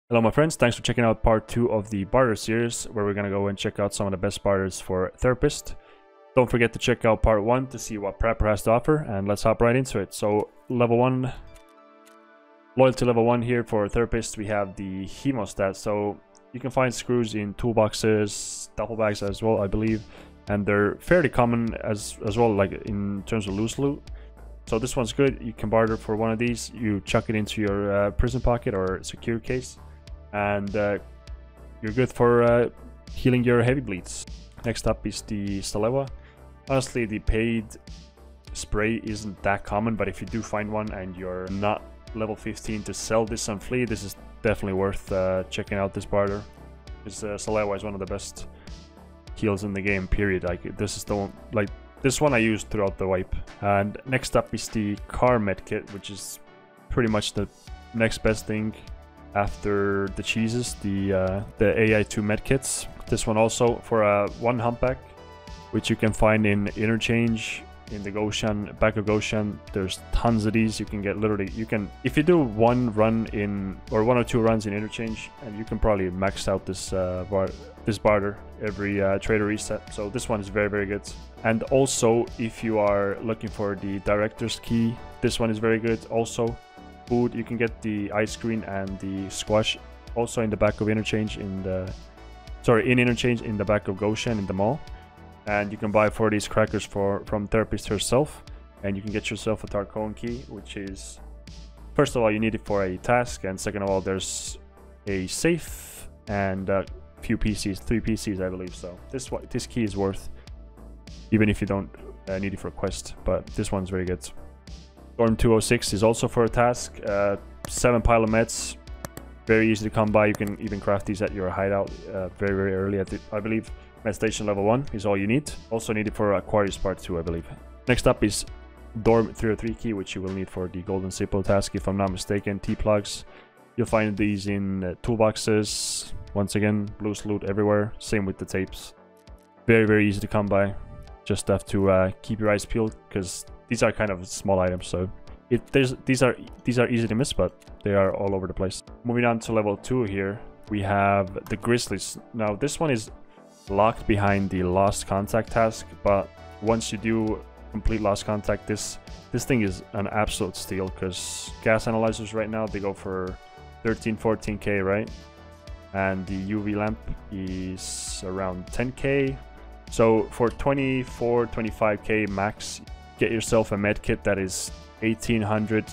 Hello my friends, thanks for checking out part 2 of the barter series, where we're gonna go and check out some of the best barters for therapist. Don't forget to check out part 1 to see what Prepper has to offer, and let's hop right into it. So level 1, loyalty level 1 here for therapist, we have the hemostat. So you can find screws in toolboxes, duffel bags as well, I believe, and they're fairly common as well, like in terms of loose loot. So this one's good. You can barter for one of these, you chuck it into your prison pocket or secure case, and you're good for healing your heavy bleeds. Next up is the Stalewa. Honestly, the paid spray isn't that common, but if you do find one and you're not level 15 to sell this on Flea, this is definitely worth checking out this barter. This Stalewa is one of the best heals in the game, period. Like, this is the one, like, this one I used throughout the wipe. And next up is the car medkit, which is pretty much the next best thing after the cheeses, the AI2 medkits. This one also for a one humpback, which you can find in interchange, in the Goshen, back of Goshen. There's tons of these. You can get literally, you can, if you do one run in, or 1 or 2 runs in interchange, and you can probably max out this barter every trader reset. So this one is very, very good. And also, if you are looking for the director's key, this one is very good. Also, food, you can get the ice cream and the squash also in the back of interchange, in the interchange in the back of Goshen in the mall. And you can buy 4 of these crackers from therapist herself, and you can get yourself a Tarkov key, which is, first of all, you need it for a task, and second of all, there's a safe and a few PCs, 3 PCs I believe. So this key is worth, even if you don't need it for a quest, but this one's very good. Storm 206 is also for a task. 7 pile of meds, very easy to come by. You can even craft these at your hideout very, very early at the, I believe, med station level 1 is all you need. Also need it for Aquarius part 2, I believe. Next up is Dorm 303 key, which you will need for the Golden Sipple task, if I'm not mistaken. T-plugs, you'll find these in toolboxes. Once again, loose loot everywhere. Same with the tapes. Very, very easy to come by. Just have to keep your eyes peeled, because these are kind of small items, so these are easy to miss, but they are all over the place. Moving on to level 2 here, we have the Grizzlies. Now this one is locked behind the lost contact task, but once you do complete lost contact, this thing is an absolute steal, because gas analyzers right now, they go for 13-14k, right? And the UV lamp is around 10k. So for 24-25k max, get yourself a med kit that is 1800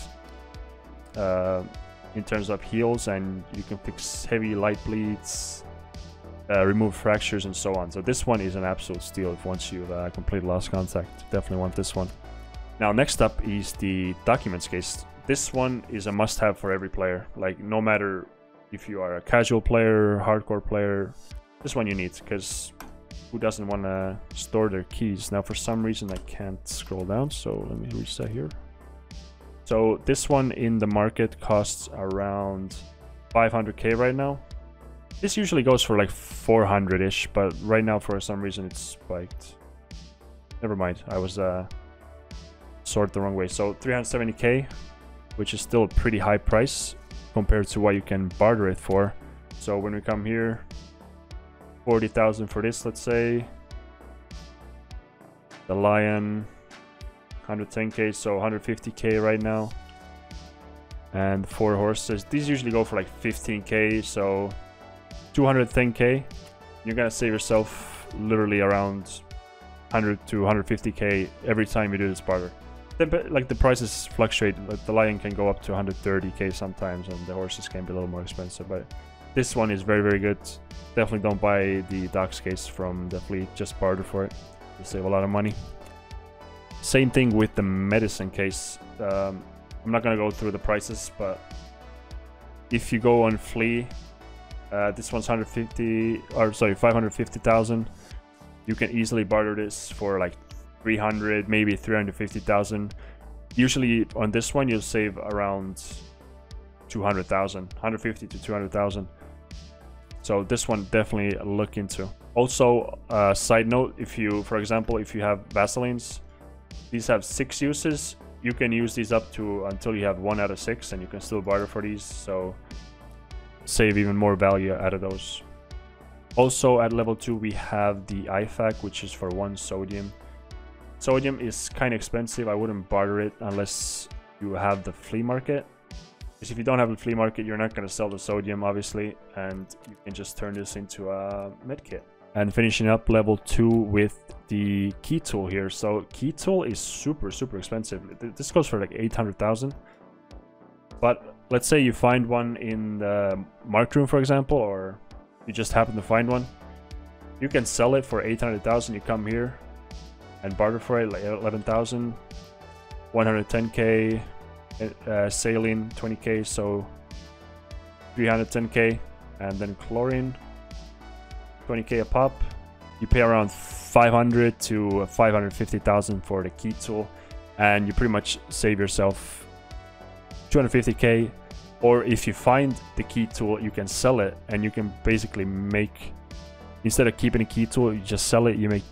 in terms of heals, and you can fix heavy light bleeds, remove fractures, and so on. So this one is an absolute steal if once you've completed lost contact. Definitely want this one. Now next up is the documents case. This one is a must-have for every player. Like, no matter if you are a casual player, hardcore player, this one you need, because who doesn't want to store their keys? Now for some reason I can't scroll down, so let me reset here. So this one in the market costs around 500k right now. This usually goes for like 400-ish, but right now for some reason it's spiked. Never mind, I was sorted the wrong way. So 370k, which is still a pretty high price compared to what you can barter it for. So when we come here, 40,000 for this, let's say. The Lion, 110k, so 150k right now. And 4 horses, these usually go for like 15k, so 210k. You're gonna save yourself literally around 100 to 150k every time you do this barter. Like, the prices fluctuate. Like, the Lion can go up to 130k sometimes, and the horses can be a little more expensive, but this one is very, very good. Definitely don't buy the docs case from the Flea, just barter for it. You save a lot of money. Same thing with the medicine case. I'm not gonna go through the prices, but if you go on Flea, this one's 550,000. You can easily barter this for like 300, maybe 350,000. Usually on this one you'll save around 200,000, 150 to 200,000. So this one definitely look into. Also, side note, if you, for example, if you have Vaselines, these have 6 uses. You can use these up to until you have 1 out of 6, and you can still barter for these. So save even more value out of those. Also at level 2 we have the IFAC, which is for 1 sodium. Sodium is kind of expensive. I wouldn't barter it unless you have the flea market. Because if you don't have the flea market, you're not going to sell the sodium, obviously, and you can just turn this into a medkit. And finishing up level 2 with the key tool here. So key tool is super expensive. This goes for like 800,000. But let's say you find one in the mark room, for example, or you just happen to find one. You can sell it for 800,000. You come here and barter for it like 11,000, 110k, saline 20k, so 310k, and then chlorine 20k a pop. You pay around 500 to 550,000 for the key tool, and you pretty much save yourself 250k. Or if you find the key tool, you can sell it, and you can basically make, instead of keeping a key tool, you just sell it. You make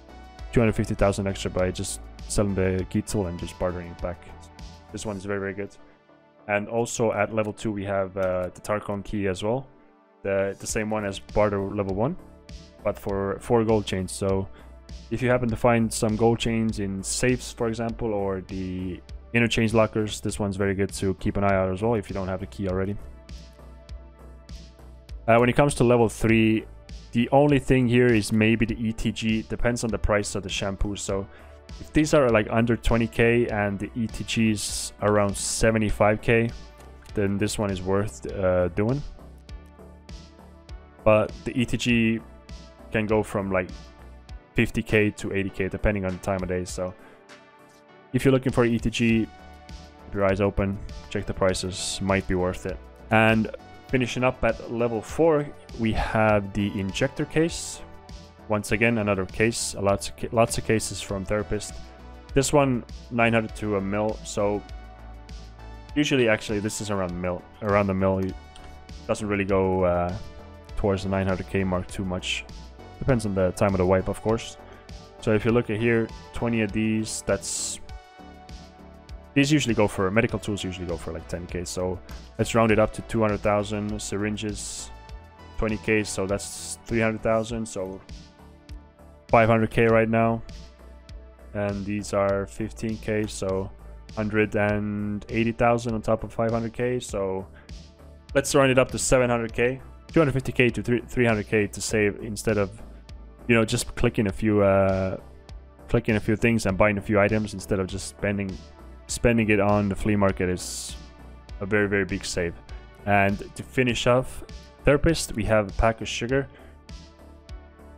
250,000 extra by just selling the key tool and just bartering it back. This one is very good. And also at level 2 we have the Tarkov key as well, the same one as barter level 1, but for 4 gold chains. So if you happen to find some gold chains in safes, for example, or the interchange lockers, this one's very good to keep an eye out as well if you don't have the key already. When it comes to level 3, the only thing here is maybe the ETG. Depends on the price of the shampoo. So if these are like under 20k and the ETG is around 75k, then this one is worth doing. But the ETG can go from like 50k to 80k depending on the time of day. So if you're looking for ETG, keep your eyes open, check the prices, might be worth it. And finishing up at level 4, we have the injector case. Once again, another case, lots of cases from Therapist. This one 900 to a mil, so usually actually this is around the mil. It doesn't really go towards the 900k mark too much. Depends on the time of the wipe, of course. So if you look at here, 20 of these, these usually go for, medical tools usually go for like 10k, so let's round it up to 200,000. Syringes 20k, so that's 300,000, so 500k right now. And these are 15k, so 180,000 on top of 500k, so let's round it up to 700k, 250k to 300k to save, instead of, you know, just clicking a few things and buying a few items, instead of just spending it on the flea market is a very big save. And to finish off Therapist, we have a pack of sugar.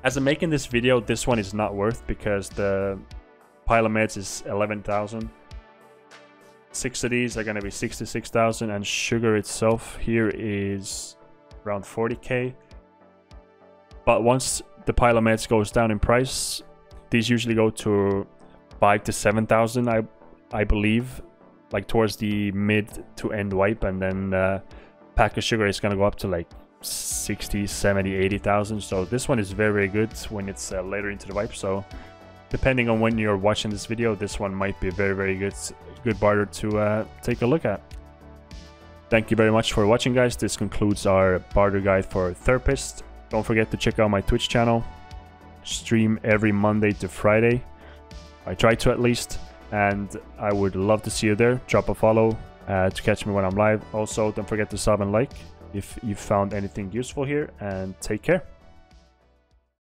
As I'm making this video, this one is not worth, because the pile of meds is 11,000. 6 of these are going to be 66,000, and sugar itself here is around 40k. But once the pile of meds goes down in price, these usually go to 5 to 7,000, I believe, like towards the mid to end wipe, and then pack of sugar is going to go up to like 60, 70, 80,000. So this one is very good when it's later into the wipe. So depending on when you're watching this video, this one might be a very good barter to take a look at. Thank you very much for watching, guys. This concludes our barter guide for Therapist. Don't forget to check out my Twitch channel. Stream every Monday to Friday. I try to, at least. And I would love to see you there. Drop a follow to catch me when I'm live. Also, don't forget to sub and like if you found anything useful here, and take care.